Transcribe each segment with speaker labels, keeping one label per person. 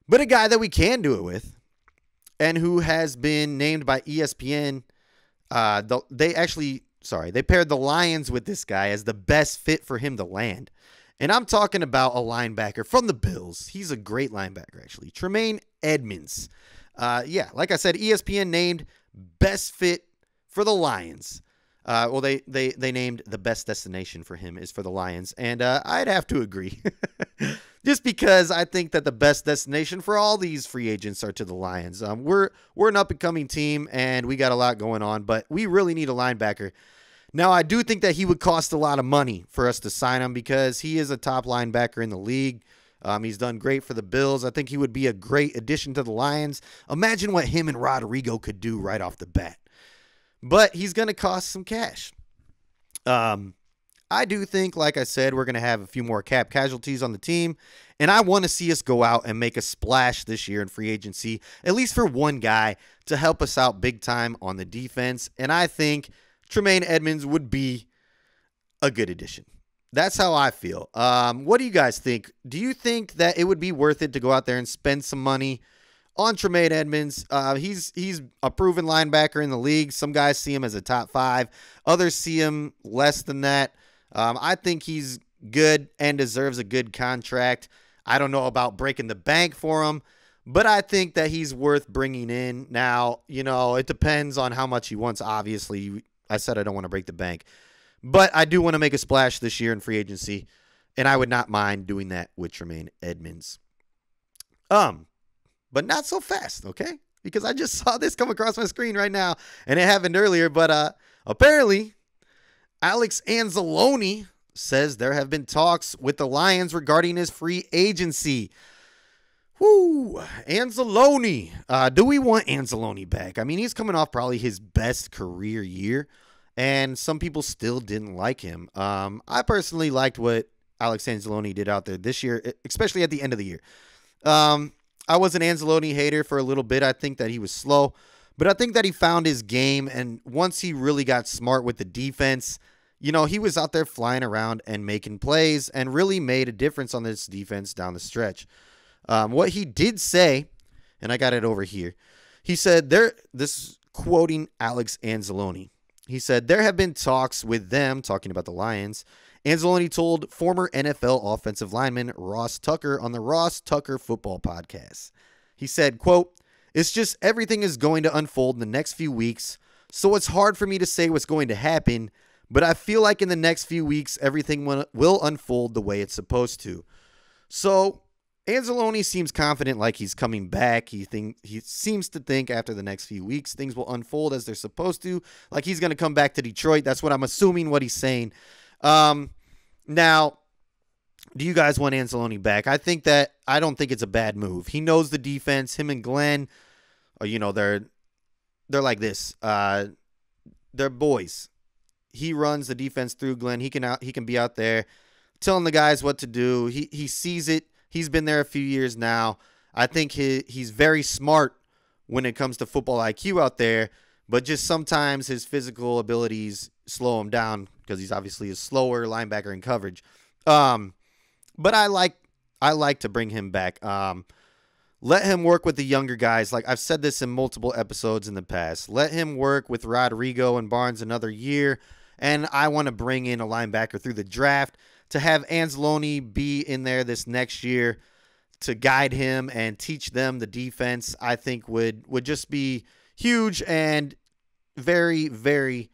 Speaker 1: But a guy that we can do it with, and who has been named by ESPN, they paired the Lions with this guy as the best fit for him to land. And I'm talking about a linebacker from the Bills. He's a great linebacker, actually. Tremaine Edmunds. Like I said, ESPN named best fit for the Lions. They named the best destination for him is for the Lions. And I'd have to agree. Just because I think that the best destination for all these free agents are to the Lions. We're an up-and-coming team, and we got a lot going on, but we really need a linebacker. Now, I do think that he would cost a lot of money for us to sign him because he is a top linebacker in the league. He's done great for the Bills. I think he would be a great addition to the Lions. Imagine what him and Rodrigo could do right off the bat. But he's going to cost some cash. I do think, like I said, we're going to have a few more cap casualties on the team, and I want to see us go out and make a splash this year in free agency, at least for one guy to help us out big time on the defense, and I think Tremaine Edmunds would be a good addition. That's how I feel. What do you guys think? Do you think that it would be worth it to go out there and spend some money on Tremaine Edmunds? He's a proven linebacker in the league. Some guys see him as a top 5. Others see him less than that. I think he's good and deserves a good contract. I don't know about breaking the bank for him, but I think that he's worth bringing in. Now, it depends on how much he wants. Obviously, I said I don't want to break the bank, but I do want to make a splash this year in free agency, and I would not mind doing that with Tremaine Edmunds. But not so fast, okay? Because I just saw this come across my screen right now, and it happened earlier, but apparently Alex Anzalone says there have been talks with the Lions regarding his free agency. Whoo, Anzalone. Do we want Anzalone back? I mean, he's coming off probably his best career year, and some people still didn't like him. I personally liked what Alex Anzalone did out there this year, especially at the end of the year. I was an Anzalone hater for a little bit. I think that he was slow, but I think that he found his game, and once he really got smart with the defense, he was out there flying around and making plays and really made a difference on this defense down the stretch. What he did say, and I got it over here, he said, this is quoting Alex Anzalone. He said, there have been talks with them, talking about the Lions. Anzalone told former NFL offensive lineman Ross Tucker on the Ross Tucker Football Podcast. He said, quote, it's just everything is going to unfold in the next few weeks, so it's hard for me to say what's going to happen, but I feel like in the next few weeks, everything will unfold the way it's supposed to. So Anzalone seems confident like he's coming back. He seems to think after the next few weeks, things will unfold as they're supposed to, like he's going to come back to Detroit. That's what I'm assuming what he's saying. Now, do you guys want Anzalone back? I don't think it's a bad move. He knows the defense. Him and Glenn, they're like this. They're boys. He runs the defense through Glenn. He can be out there telling the guys what to do. He sees it. He's been there a few years now. I think he's very smart when it comes to football IQ out there, but just sometimes his physical abilities slow him down because he's obviously a slower linebacker in coverage. But I like to bring him back. Let him work with the younger guys. Like I've said this in multiple episodes in the past. Let him work with Rodrigo and Barnes another year. And I want to bring in a linebacker through the draft to have Anzalone be in there this next year to guide him and teach them the defense. I think would just be huge and very, very,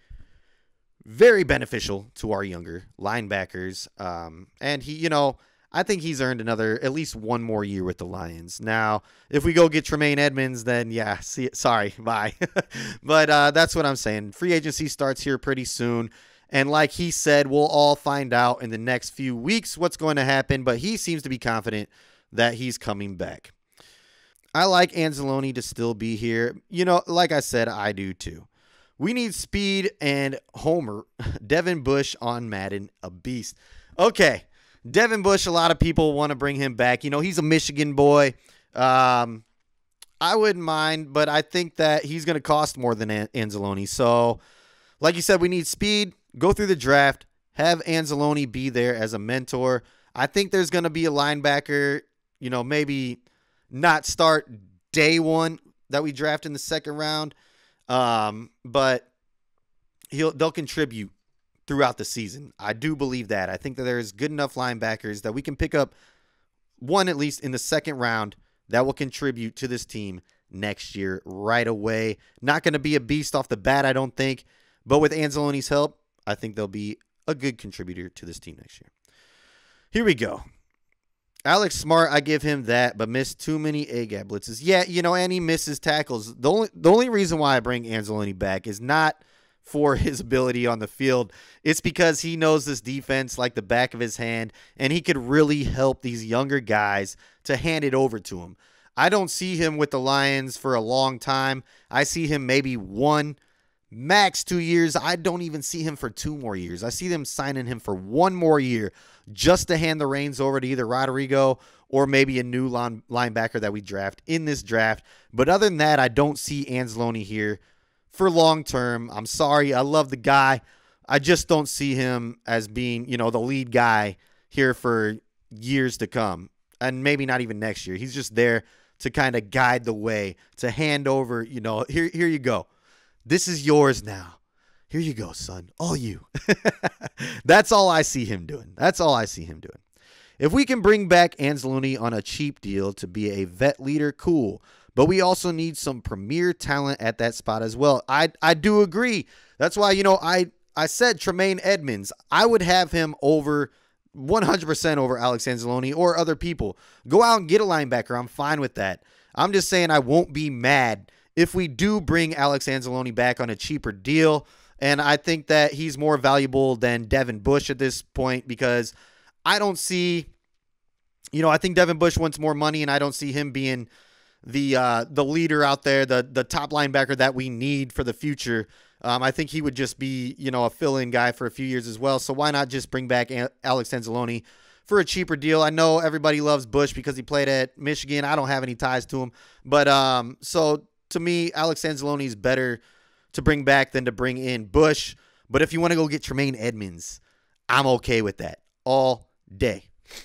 Speaker 1: very beneficial to our younger linebackers. And I think he's earned at least one more year with the Lions. Now, if we go get Tremaine Edmunds, then yeah, sorry, bye. But that's what I'm saying. Free agency starts here pretty soon. And like he said, we'll all find out in the next few weeks what's going to happen. But he seems to be confident that he's coming back. I like Anzalone to still be here. Like I said, I do too. We need speed and Homer. Devin Bush on Madden, a beast. Okay. Devin Bush, a lot of people want to bring him back. He's a Michigan boy. I wouldn't mind, but I think that he's going to cost more than Anzalone. So, like you said, we need speed. Go through the draft. Have Anzalone be there as a mentor. I think there's going to be a linebacker, maybe not start day one that we draft in the second round. But they'll contribute throughout the season. I do believe that. I think that there's good enough linebackers that we can pick up one at least in the second round that will contribute to this team next year right away. Not going to be a beast off the bat, I don't think. But with Anzalone's help, I think they'll be a good contributor to this team next year. Here we go. Alex Smart, I give him that, but missed too many A-gap blitzes. Yeah, and he misses tackles. The only reason why I bring Anzalone back is not for his ability on the field. It's because he knows this defense like the back of his hand, and he could really help these younger guys to hand it over to him. I don't see him with the Lions for a long time. I see him maybe 1, max 2 years. I don't even see him for 2 more years. I see them signing him for 1 more year just to hand the reins over to either Rodrigo or maybe a new linebacker that we draft in this draft. But other than that, I don't see Anzalone here for long term. I'm sorry. I love the guy. I just don't see him as being, the lead guy here for years to come. And maybe not even next year. He's just there to kind of guide the way, to hand over, here you go. This is yours now. Here you go, son. All you. That's all I see him doing. If we can bring back Anzalone on a cheap deal to be a vet leader, cool. But we also need some premier talent at that spot as well. I do agree. That's why, I said Tremaine Edmonds. I would have him over 100% over Alex Anzalone or other people. Go out and get a linebacker. I'm fine with that. I'm just saying I won't be mad if we do bring Alex Anzalone back on a cheaper deal. And I think that he's more valuable than Devin Bush at this point because I don't see, I think Devin Bush wants more money, and I don't see him being the leader out there, the top linebacker that we need for the future. I think he would just be, a fill-in guy for a few years as well. So why not just bring back Alex Anzalone for a cheaper deal? I know everybody loves Bush because he played at Michigan. I don't have any ties to him. But so to me, Alex Anzalone is better to bring back than to bring in Bush. But if you want to go get Tremaine Edmonds, I'm okay with that all day.